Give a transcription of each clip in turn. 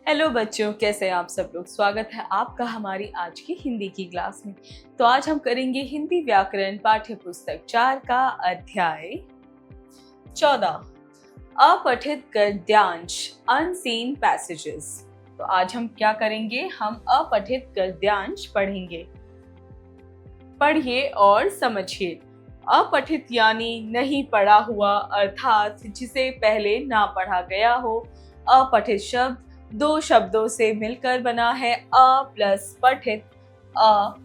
Hello बच्चों, कैसे हैं आप सब लोग। स्वागत है आपका हमारी आज की हिंदी की क्लास में। तो आज हम करेंगे हिंदी व्याकरण पाठ्य पुस्तक 4 का अध्याय 14 अपठित गद्यांश अनसीन पैसेजेस। तो आज हम क्या करेंगे, हम अपठित गद्यांश पढ़ेंगे। पढ़िए और समझिए। अपठित यानी नहीं पढ़ा हुआ, अर्थात जिसे पहले ना पढ़ा गया हो। अपठित शब्द दो शब्दों से मिलकर बना है, अ प्लस पठित। अ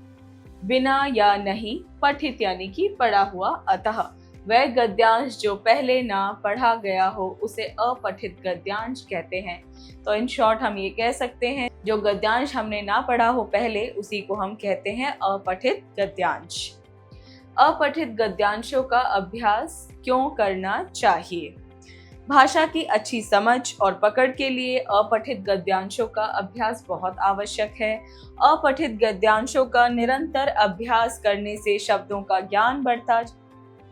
बिना या नहीं, पठित यानी कि पढ़ा हुआ, अतः वह गद्यांश जो पहले ना पढ़ा गया हो उसे अपठित गद्यांश कहते हैं। तो इन शॉर्ट हम ये कह सकते हैं, जो गद्यांश हमने ना पढ़ा हो पहले उसी को हम कहते हैं अपठित गद्यांश। अपठित गद्यांशों का अभ्यास क्यों करना चाहिए? भाषा की अच्छी समझ और पकड़ के लिए अपठित गद्यांशों का अभ्यास बहुत आवश्यक है। अपठित गद्यांशों का निरंतर अभ्यास करने से शब्दों का ज्ञान बढ़ता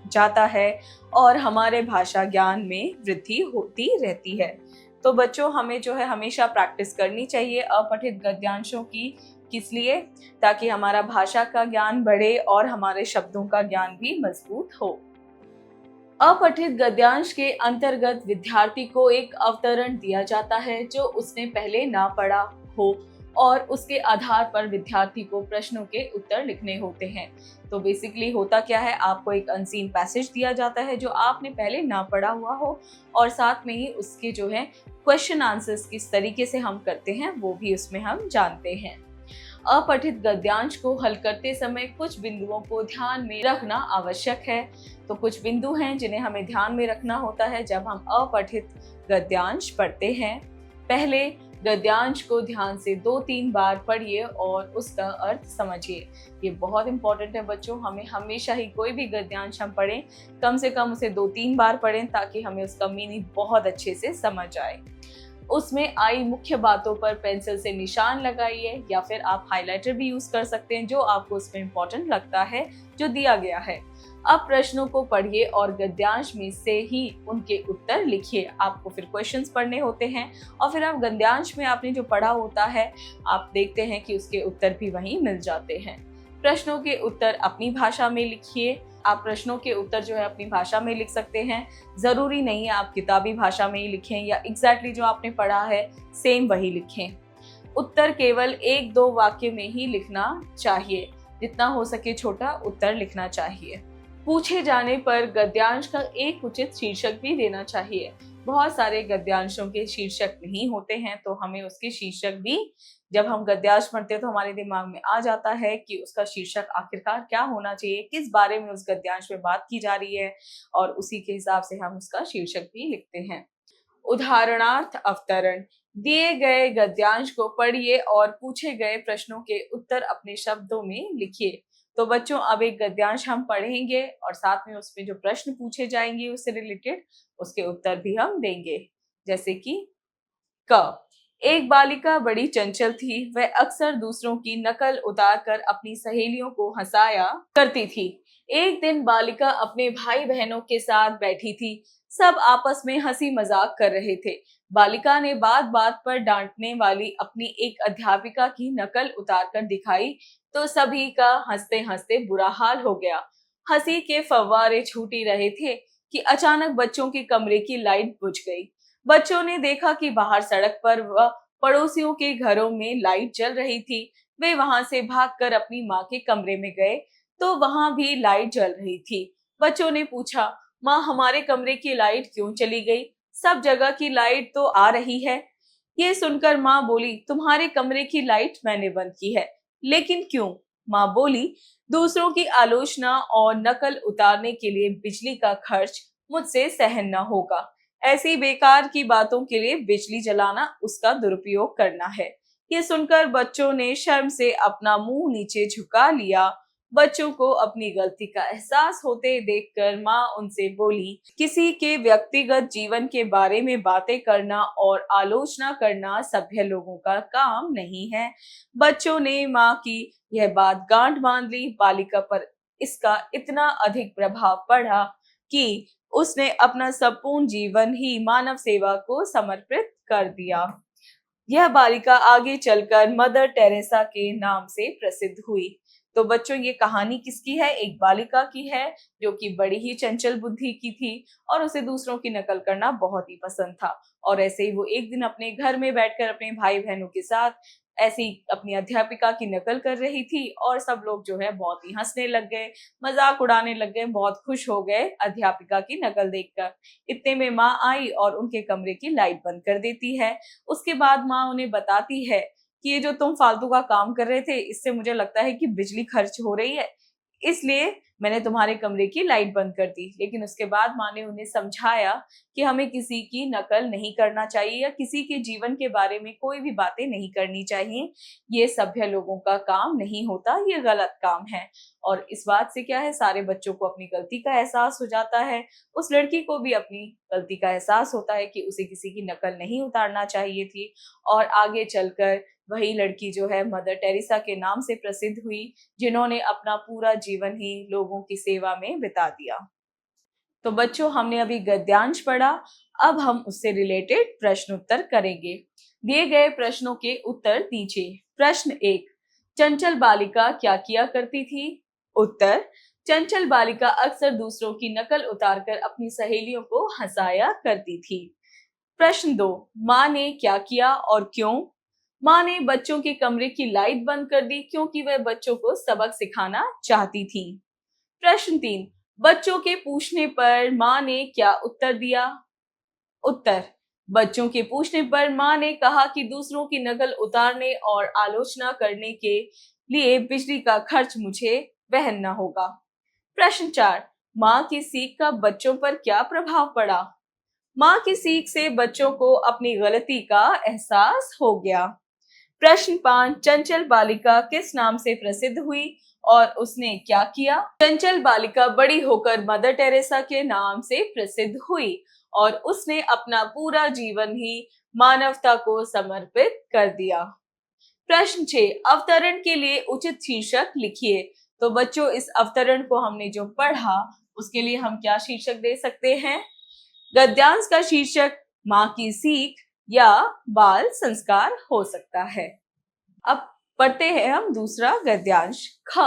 जाता है और हमारे भाषा ज्ञान में वृद्धि होती रहती है। तो बच्चों, हमें जो है हमेशा प्रैक्टिस करनी चाहिए अपठित गद्यांशों की। किस लिए? ताकि हमारा भाषा का ज्ञान बढ़े और हमारे शब्दों का ज्ञान भी मजबूत हो। अपठित गद्यांश के अंतर्गत विद्यार्थी को एक अवतरण दिया जाता है जो उसने पहले ना पढ़ा हो और उसके आधार पर विद्यार्थी को प्रश्नों के उत्तर लिखने होते हैं। तो बेसिकली होता क्या है, आपको एक अनसीन पैसेज दिया जाता है जो आपने पहले ना पढ़ा हुआ हो और साथ में ही उसके जो है क्वेश्चन आंसर्स किस तरीके से हम करते हैं वो भी उसमें हम जानते हैं। अपठित गद्यांश को हल करते समय कुछ बिंदुओं को ध्यान में रखना आवश्यक है। तो कुछ बिंदु हैं जिन्हें हमें ध्यान में रखना होता है जब हम अपठित गद्यांश पढ़ते हैं। पहले, गद्यांश को ध्यान से 2-3 बार पढ़िए और उसका अर्थ समझिए। ये बहुत इंपॉर्टेंट है बच्चों, हमें हमेशा ही कोई भी गद्यांश हम पढ़ें कम से कम उसे 2-3 बार पढ़ें ताकि हमें उसका मीनिंग बहुत अच्छे से समझ आए। उसमें आई मुख्य बातों पर पेंसिल से निशान लगाइए या फिर आप हाइलाइटर भी यूज कर सकते हैं जो आपको उसमें इम्पोर्टेंट लगता है जो दिया गया है। अब प्रश्नों को पढ़िए और गद्यांश में से ही उनके उत्तर लिखिए। आपको फिर क्वेश्चंस पढ़ने होते हैं और फिर आप गद्यांश में आपने जो पढ़ा होता है आप देखते हैं कि उसके उत्तर भी वहीं मिल जाते हैं। प्रश्नों के उत्तर अपनी भाषा में लिखिए। आप प्रश्नों के उत्तर जो है अपनी भाषा में लिख सकते हैं। जरूरी नहीं है आप किताबी भाषा में ही लिखें या एग्जैक्टली जो आपने पढ़ा है सेम वही लिखें। उत्तर केवल 1-2 वाक्य में ही लिखना चाहिए। जितना हो सके छोटा उत्तर लिखना चाहिए। पूछे जाने पर गद्यांश का एक उचित शीर्षक भी देना चाहिए। बहुत सारे गद्यांशों के शीर्षक नहीं होते हैं तो हमें उसके शीर्षक भी, जब हम गद्यांश पढ़ते हैं तो हमारे दिमाग में आ जाता है कि उसका शीर्षक आखिरकार क्या होना चाहिए, किस बारे में उस गद्यांश में बात की जा रही है, और उसी के हिसाब से हम उसका शीर्षक भी लिखते हैं। उदाहरणार्थ अवतरण। दिए गए गद्यांश को पढ़िए और पूछे गए प्रश्नों के उत्तर अपने शब्दों में लिखिए। तो बच्चों, अब एक गद्यांश हम पढ़ेंगे और साथ में उसमें जो प्रश्न पूछे जाएंगे उससे रिलेटेड उसके उत्तर भी हम देंगे। जैसे कि क, एक बालिका बड़ी चंचल थी। वह अक्सर दूसरों की नकल उतार कर अपनी सहेलियों को हंसाया करती थी। एक दिन बालिका अपने भाई बहनों के साथ बैठी थी। सब आपस में हंसी मजाक कर रहे थे। बालिका ने बात बात पर डांटने वाली अपनी एक अध्यापिका की नकल उतार कर दिखाई तो सभी का हंसते हंसते बुरा हाल हो गया। हंसी के फव्वारे छूट ही रहे थे कि अचानक बच्चों के कमरे की लाइट बुझ गई। बच्चों ने देखा कि बाहर सड़क पर व पड़ोसियों के घरों में लाइट जल रही थी। वे वहां से भागकर अपनी माँ के कमरे में गए तो वहां भी लाइट जल रही थी। बच्चों ने पूछा, माँ हमारे कमरे की लाइट क्यों चली गई? सब जगह की लाइट तो आ रही है। ये सुनकर माँ बोली, तुम्हारे कमरे की लाइट मैंने बंद की है। लेकिन क्यों? माँ बोली, दूसरों की आलोचना और नकल उतारने के लिए बिजली का खर्च मुझसे सहन न होगा। ऐसी बेकार की बातों के लिए बिजली जलाना उसका दुरुपयोग करना है। ये सुनकर बच्चों ने शर्म से अपना मुंह नीचे झुका लिया। बच्चों को अपनी गलती का एहसास होते देखकर माँ उनसे बोली, किसी के व्यक्तिगत जीवन के बारे में बातें करना और आलोचना करना सभ्य लोगों का काम नहीं है। बच्चों ने माँ की यह बात गांठ बांध ली। बालिका पर इसका इतना अधिक प्रभाव पड़ा कि उसने अपना संपूर्ण जीवन ही मानव सेवा को समर्पित कर दिया। यह बालिका आगे चलकर मदर टेरेसा के नाम से प्रसिद्ध हुई। तो बच्चों, ये कहानी किसकी है? एक बालिका की है जो कि बड़ी ही चंचल बुद्धि की थी और उसे दूसरों की नकल करना बहुत ही पसंद था। और ऐसे ही वो एक दिन अपने घर में बैठकर अपने भाई बहनों के साथ ऐसी अपनी अध्यापिका की नकल कर रही थी और सब लोग जो है बहुत ही हंसने लग गए, मजाक उड़ाने लग गए, बहुत खुश हो गए अध्यापिका की नकल देखकर। इतने में माँ आई और उनके कमरे की लाइट बंद कर देती है। उसके बाद माँ उन्हें बताती है कि ये जो तुम फालतू का काम कर रहे थे, इससे मुझे लगता है कि बिजली खर्च हो रही है, इसलिए मैंने तुम्हारे कमरे की लाइट बंद कर दी। लेकिन उसके बाद माँ ने उन्हें समझाया कि हमें किसी की नकल नहीं करना चाहिए या किसी के जीवन के बारे में कोई भी बातें नहीं करनी चाहिए। ये सभ्य लोगों का काम नहीं होता, ये गलत काम है। और इस बात से क्या है, सारे बच्चों को अपनी गलती का एहसास हो जाता है। उस लड़की को भी अपनी गलती का एहसास होता है कि उसे किसी की नकल नहीं उतारना चाहिए थी। और आगे चलकर वही लड़की जो है मदर टेरेसा के नाम से प्रसिद्ध हुई, जिन्होंने अपना पूरा जीवन ही लोगों की सेवा में बिता दिया। तो बच्चों, हमने अभी गद्यांश पढ़ा, अब हम उससे रिलेटेड प्रश्न उत्तर करेंगे। दिए गए प्रश्नों के उत्तर दीजिए। प्रश्न 1, चंचल बालिका क्या किया करती थी? उत्तर, चंचल बालिका अक्सर दूसरों की नकल उतारकर अपनी सहेलियों को हंसाया करती थी। प्रश्न 2, माँ ने क्या किया और क्यों? माँ ने बच्चों के कमरे की लाइट बंद कर दी क्योंकि वह बच्चों को सबक सिखाना चाहती थी। प्रश्न 3, बच्चों के पूछने पर माँ ने क्या उत्तर दिया? उत्तर, बच्चों के पूछने पर माँ ने कहा कि दूसरों की नकल उतारने और आलोचना करने के लिए बिजली का खर्च मुझे वहन न होगा। प्रश्न 4, माँ की सीख का बच्चों पर क्या प्रभाव पड़ा? माँ की सीख से बच्चों को अपनी गलती का एहसास हो गया। प्रश्न 5, चंचल बालिका किस नाम से प्रसिद्ध हुई और उसने क्या किया? चंचल बालिका बड़ी होकर मदर टेरेसा के नाम से प्रसिद्ध हुई और उसने अपना पूरा जीवन ही मानवता को समर्पित कर दिया। प्रश्न 6, अवतरण के लिए उचित शीर्षक लिखिए। तो बच्चों, इस अवतरण को हमने जो पढ़ा उसके लिए हम क्या शीर्षक दे सकते हैं? गद्यांश का शीर्षक माँ की सीख या बाल संस्कार हो सकता है। अब पढ़ते हैं हम दूसरा गद्यांश। ख,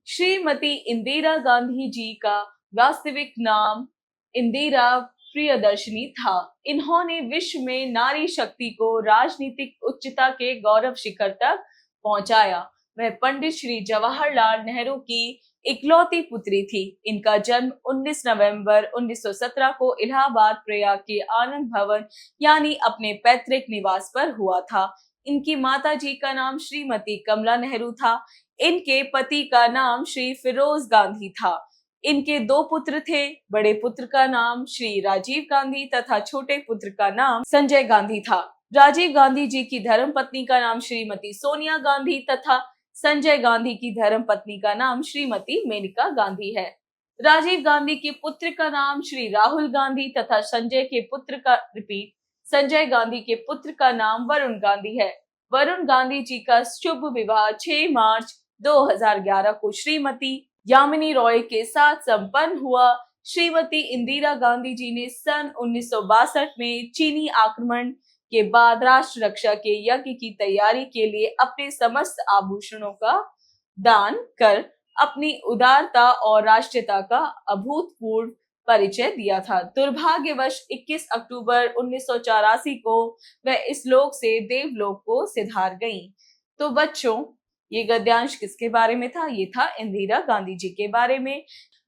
श्रीमती इंदिरा गांधी जी का वास्तविक नाम इंदिरा प्रियदर्शनी था। इन्होंने विश्व में नारी शक्ति को राजनीतिक उच्चता के गौरव शिखर तक पहुंचाया। वह पंडित श्री जवाहरलाल नेहरू की इकलौती पुत्री थी। इनका जन्म 19 नवंबर 1917 को इलाहाबाद प्रयाग के आनंद भवन यानी अपने पैतृक निवास पर हुआ था। इनकी माता जी का नाम श्रीमती कमला नेहरू था। इनके पति का नाम श्री फिरोज गांधी था। इनके 2 पुत्र थे। बड़े पुत्र का नाम श्री राजीव गांधी तथा छोटे पुत्र का नाम संजय गांधी था। राजीव गांधी जी की धर्मपत्नी का नाम श्रीमती सोनिया गांधी तथा संजय गांधी की धर्मपत्नी का नाम श्रीमती मेनका गांधी है। राजीव गांधी के पुत्र का नाम श्री राहुल गांधी तथा संजय गांधी के पुत्र का नाम वरुण गांधी है। वरुण गांधी जी का शुभ विवाह 6 मार्च 2011 को श्रीमती यामिनी रॉय के साथ संपन्न हुआ। श्रीमती इंदिरा गांधी जी ने सन 1962 में चीनी आक्रमण के बाद राष्ट्र रक्षा के यज्ञ की तैयारी के लिए अपने समस्त आभूषणों का दान कर अपनी उदारता और राष्ट्रीयता का अभूतपूर्व परिचय दिया था। दुर्भाग्यवश 21 अक्टूबर 1984 को वह इस लोक से देवलोक को सिधार गईं। तो बच्चों, ये गद्यांश किसके बारे में था? ये था इंदिरा गांधी जी के बारे में।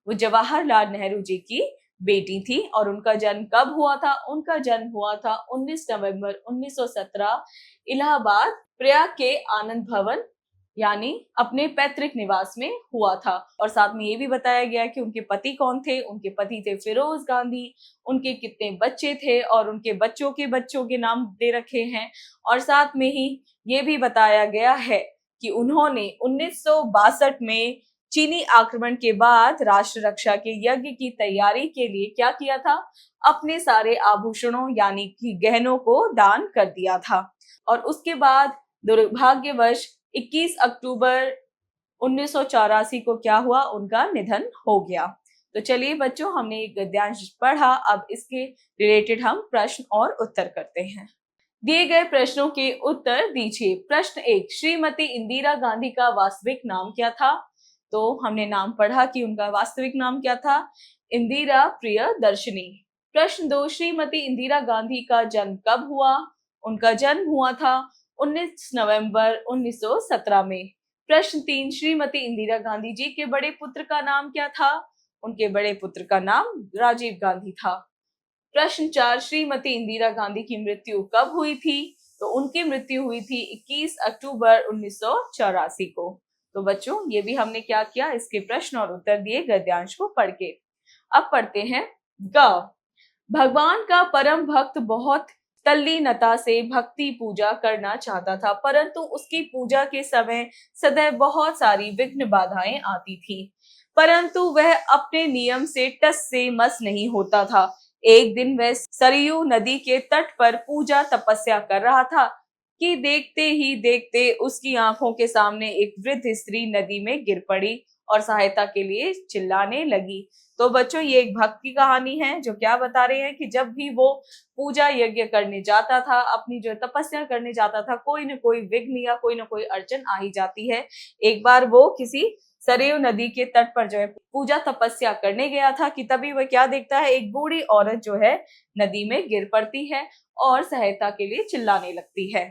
वो जवाहरलाल नेहरू जी की बेटी थी। और उनका जन्म कब हुआ था? उनका जन्म हुआ था 19 नवंबर 1917 इलाहाबाद प्रयाग के आनंद भवन यानी अपने पैतृक निवास में हुआ था। और साथ में ये भी बताया गया कि उनके पति कौन थे। उनके पति थे फिरोज गांधी। उनके कितने बच्चे थे और उनके बच्चों के नाम दे रखे हैं। और साथ में ही ये भी बताया गया है कि उन्होंने 1962 में चीनी आक्रमण के बाद राष्ट्र रक्षा के यज्ञ की तैयारी के लिए क्या किया था? अपने सारे आभूषणों यानी कि गहनों को दान कर दिया था। और उसके बाद दुर्भाग्यवश 21 अक्टूबर 1984 को क्या हुआ? उनका निधन हो गया। तो चलिए बच्चों, हमने एक गद्यांश पढ़ा, अब इसके रिलेटेड हम प्रश्न और उत्तर करते हैं। दिए गए प्रश्नों के उत्तर दीजिए। प्रश्न 1, श्रीमती इंदिरा गांधी का वास्तविक नाम क्या था? तो हमने नाम पढ़ा कि उनका वास्तविक नाम क्या था, इंदिरा प्रियदर्शिनी। प्रश्न 2, श्रीमती इंदिरा गांधी का जन्म कब हुआ? उनका जन्म हुआ था 19 नवंबर 1917 में। प्रश्न 3, श्रीमती इंदिरा गांधी जी के बड़े पुत्र का नाम क्या था? उनके बड़े पुत्र का नाम राजीव गांधी था। प्रश्न 4, श्रीमती इंदिरा गांधी की मृत्यु कब हुई थी? तो उनकी मृत्यु हुई थी 21 अक्टूबर 1984 को। तो बच्चों, ये भी हमने क्या किया, इसके प्रश्न और उत्तर दिए गद्यांश को पढ़ के। अब पढ़ते हैं ग। भगवान का परम भक्त बहुत तल्लीनता से भक्ति पूजा करना चाहता था, परंतु उसकी पूजा के समय सदैव बहुत सारी विघ्न बाधाएं आती थी, परंतु वह अपने नियम से टस से मस नहीं होता था। एक दिन वह सरयू नदी के तट पर पूजा तपस्या कर रहा था कि देखते ही देखते उसकी आंखों के सामने एक वृद्ध स्त्री नदी में गिर पड़ी और सहायता के लिए चिल्लाने लगी। तो बच्चों, ये एक भक्त की कहानी है जो क्या बता रहे हैं कि जब भी वो पूजा यज्ञ करने जाता था, अपनी जो तपस्या करने जाता था, कोई न कोई विघ्न या कोई न कोई अड़चन आ ही जाती है। एक बार वो किसी सरयू नदी के तट पर जो है पूजा तपस्या करने गया था कि तभी वह क्या देखता है, एक बूढ़ी औरत जो है नदी में गिर पड़ती है और सहायता के लिए चिल्लाने लगती है।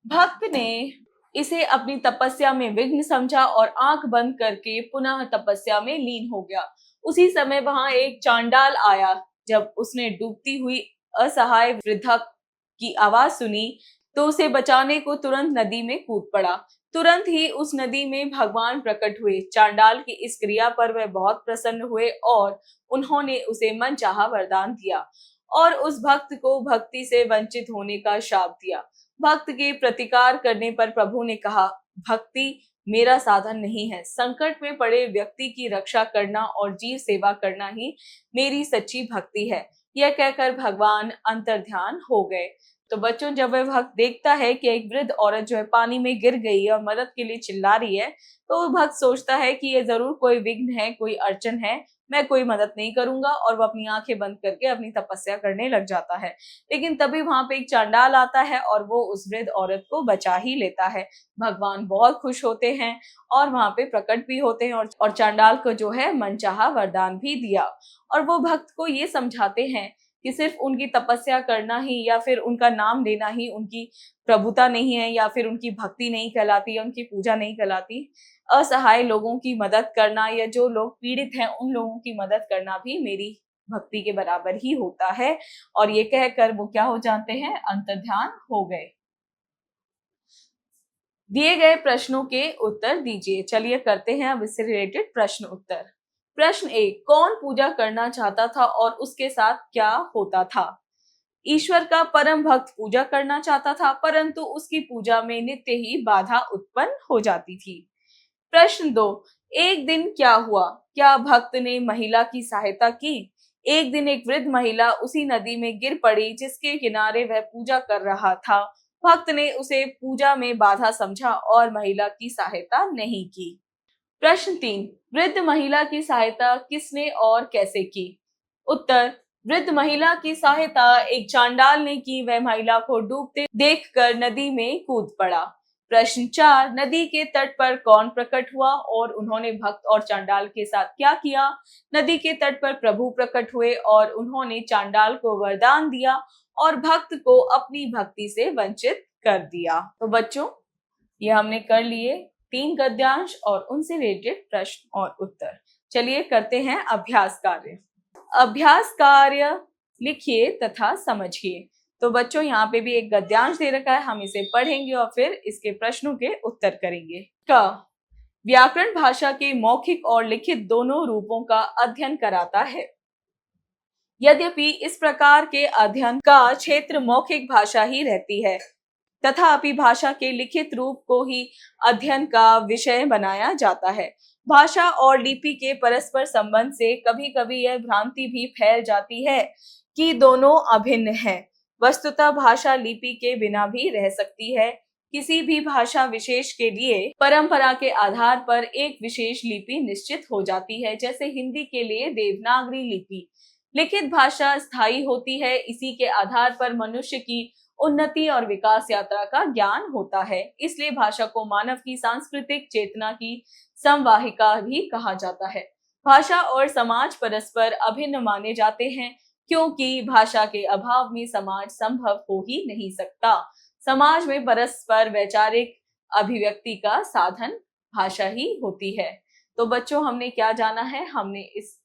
भक्त ने इसे अपनी तपस्या में विघ्न समझा और आंख बंद करके पुनः तपस्या में लीन हो गया। उसी समय वहां एक चांडाल आया। जब उसने डूबती हुई असहाय वृद्धा की आवाज सुनी तो उसे बचाने को तुरंत नदी में कूद पड़ा। तुरंत ही उस नदी में भगवान प्रकट हुए। चांडाल की इस क्रिया पर वह बहुत प्रसन्न हुए और उन्होंने उसे मनचाहा वरदान दिया और उस भक्त को भक्ति से वंचित होने का शाप दिया। भक्त के प्रतिकार करने पर प्रभु ने कहा, भक्ति मेरा साधन नहीं है, संकट में पड़े व्यक्ति की रक्षा करना और जीव सेवा करना ही मेरी सच्ची भक्ति है। यह कहकर भगवान अंतर्ध्यान हो गए। तो बच्चों, जब वह भक्त देखता है कि एक वृद्ध औरत जो है पानी में गिर गई है और मदद के लिए चिल्ला रही है, तो वो भक्त सोचता है कि ये जरूर कोई विघ्न है, कोई अड़चन है, मैं कोई मदद नहीं करूंगा, और वो अपनी आंखें बंद करके अपनी तपस्या करने लग जाता है। लेकिन तभी वहां पे एक चांडाल आता है और वो उस वृद्ध औरत को बचा ही लेता है। भगवान बहुत खुश होते हैं और वहां पे प्रकट भी होते हैं और चांडाल को जो है मनचाहा वरदान भी दिया। और वो भक्त को ये समझाते हैं कि सिर्फ उनकी तपस्या करना ही या फिर उनका नाम लेना ही उनकी प्रभुता नहीं है, या फिर उनकी भक्ति नहीं कहलाती, या उनकी पूजा नहीं कहलाती। असहाय लोगों की मदद करना या जो लोग पीड़ित हैं उन लोगों की मदद करना भी मेरी भक्ति के बराबर ही होता है। और ये कहकर वो क्या हो जाते हैं, अंतर्ध्यान हो गए। दिए गए प्रश्नों के उत्तर दीजिए। चलिए करते हैं अब इससे रिलेटेड प्रश्न उत्तर। प्रश्न 1, कौन पूजा करना चाहता था और उसके साथ क्या होता था? ईश्वर का परम भक्त पूजा करना चाहता था, परंतु उसकी पूजा में नित्य ही बाधा उत्पन्न हो जाती थी। प्रश्न 2, एक दिन क्या हुआ? क्या भक्त ने महिला की सहायता की? एक दिन एक वृद्ध महिला उसी नदी में गिर पड़ी जिसके किनारे वह पूजा कर रहा था। भक्त ने उसे पूजा में बाधा समझा और महिला की सहायता नहीं की। प्रश्न 3, वृद्ध महिला की सहायता किसने और कैसे की? उत्तर, वृद्ध महिला की सहायता एक चांडाल ने की। वह महिला को डूबते देखकर नदी में कूद पड़ा। प्रश्न 4, नदी के तट पर कौन प्रकट हुआ और उन्होंने भक्त और चांडाल के साथ क्या किया? नदी के तट पर प्रभु प्रकट हुए और उन्होंने चांडाल को वरदान दिया और भक्त को अपनी भक्ति से वंचित कर दिया। तो बच्चों, ये हमने कर लिए 3 गद्यांश और उनसे रिलेटेड प्रश्न और उत्तर। चलिए करते हैं अभ्यास कार्य। अभ्यास कार्य लिखिए तथा समझिए। तो बच्चों, यहाँ पे भी एक गद्यांश दे रखा है, हम इसे पढ़ेंगे और फिर इसके प्रश्नों के उत्तर करेंगे। क, व्याकरण भाषा के मौखिक और लिखित दोनों रूपों का अध्ययन कराता है। यद्यपि इस प्रकार के अध्ययन का क्षेत्र मौखिक भाषा ही रहती है, तथापि भाषा के लिखित रूप को ही अध्ययन का विषय बनाया जाता है। भाषा और लिपि के परस्पर संबंध से कभी कभी यह भ्रांति भी फैल जाती है कि दोनों अभिन्न हैं। वस्तुतः भाषा लिपि के बिना भी रह सकती है। किसी भी भाषा विशेष के लिए परंपरा के आधार पर एक विशेष लिपि निश्चित हो जाती है। जैसे हिंदी के लिए देवनागरी लिपि। लिखित भाषा स्थायी होती है। इसी के आधार पर मनुष्य की उन्नति और विकास यात्रा का ज्ञान होता है। इसलिए भाषा को मानव की सांस्कृतिक चेतना की संवाहिका भी कहा जाता है। भाषा और समाज परस्पर अभिन्न माने जाते हैं, क्योंकि भाषा के अभाव में समाज संभव हो ही नहीं सकता। समाज में परस्पर वैचारिक अभिव्यक्ति का साधन भाषा ही होती है। तो बच्चों, हमने क्या जाना है? हमने इस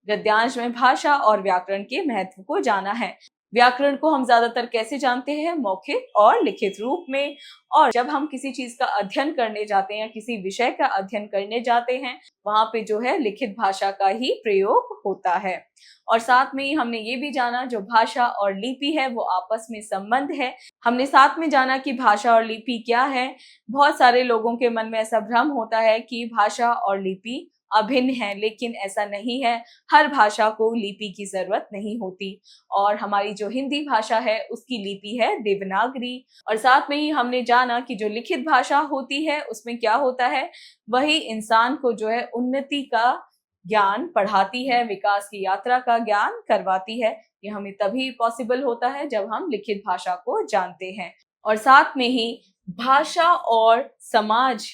गद्यांश में भाषा और व्याकरण के महत्व को जाना है। व्याकरण को हम ज्यादातर कैसे जानते हैं? मौखिक और लिखित रूप में। और जब हम किसी चीज का अध्ययन करने जाते हैं, किसी विषय का अध्ययन करने जाते हैं, वहां पे जो है लिखित भाषा का ही प्रयोग होता है। और साथ में ही हमने ये भी जाना, जो भाषा और लिपि है वो आपस में संबंध है। हमने साथ में जाना कि भाषा और लिपि क्या है। बहुत सारे लोगों के मन में ऐसा भ्रम होता है कि भाषा और लिपि अभिन्न है, लेकिन ऐसा नहीं है। हर भाषा को लिपि की जरूरत नहीं होती। और हमारी जो हिंदी भाषा है उसकी लिपि है देवनागरी। और साथ में ही हमने जाना कि जो लिखित भाषा होती है उसमें क्या होता है, वही इंसान को जो है उन्नति का ज्ञान पढ़ाती है, विकास की यात्रा का ज्ञान करवाती है। ये हमें तभी पॉसिबल होता है जब हम लिखित भाषा को जानते हैं। और साथ में ही भाषा और समाज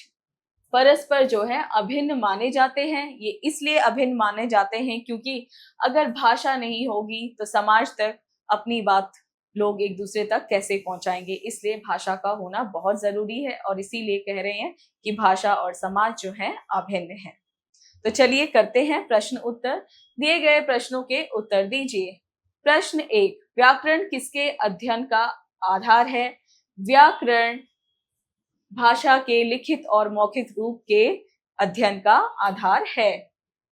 परस्पर जो है अभिन्न माने जाते हैं। ये इसलिए अभिन्न माने जाते हैं क्योंकि अगर भाषा नहीं होगी तो समाज तक अपनी बात लोग एक दूसरे तक कैसे पहुंचाएंगे। इसलिए भाषा का होना बहुत जरूरी है और इसीलिए कह रहे हैं कि भाषा और समाज जो है अभिन्न है। तो चलिए करते हैं प्रश्न उत्तर। दिए गए प्रश्नों के उत्तर दीजिए। प्रश्न 1, व्याकरण किसके अध्ययन का आधार है? व्याकरण भाषा के लिखित और मौखिक रूप के अध्ययन का आधार है।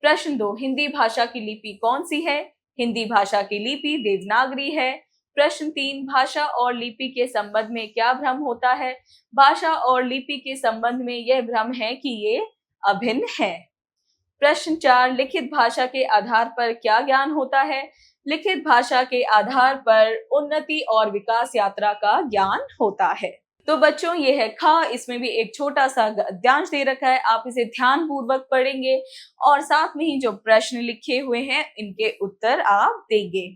प्रश्न 2, हिंदी भाषा की लिपि कौन सी है? हिंदी भाषा की लिपि देवनागरी है। प्रश्न 3, भाषा और लिपि के संबंध में क्या भ्रम होता है? भाषा और लिपि के संबंध में यह भ्रम है कि ये अभिन्न है। प्रश्न 4, लिखित भाषा के आधार पर क्या ज्ञान होता है? लिखित भाषा के आधार पर उन्नति और विकास यात्रा का ज्ञान होता है। तो बच्चों, ये है खा। इसमें भी एक छोटा सा गद्यांश दे रखा है, आप इसे ध्यान पूर्वक पढ़ेंगे और साथ में ही जो प्रश्न लिखे हुए हैं इनके उत्तर आप देंगे।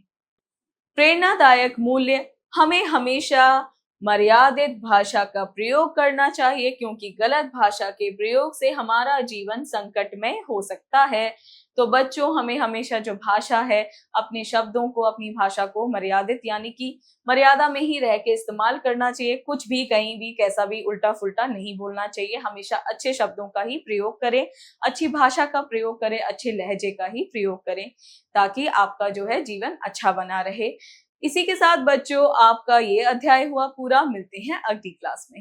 प्रेरणादायक मूल्य, हमें हमेशा मर्यादित भाषा का प्रयोग करना चाहिए, क्योंकि गलत भाषा के प्रयोग से हमारा जीवन संकट में हो सकता है। तो बच्चों, हमें हमेशा जो भाषा है अपने शब्दों को, अपनी भाषा को मर्यादित यानी कि मर्यादा में ही रह के इस्तेमाल करना चाहिए। कुछ भी, कहीं भी, कैसा भी उल्टा फुल्टा नहीं बोलना चाहिए। हमेशा अच्छे शब्दों का ही प्रयोग करें, अच्छी भाषा का प्रयोग करें, अच्छे लहजे का ही प्रयोग करें, ताकि आपका जो है जीवन अच्छा बना रहे। इसी के साथ बच्चों, आपका ये अध्याय हुआ पूरा। मिलते हैं अगली क्लास में।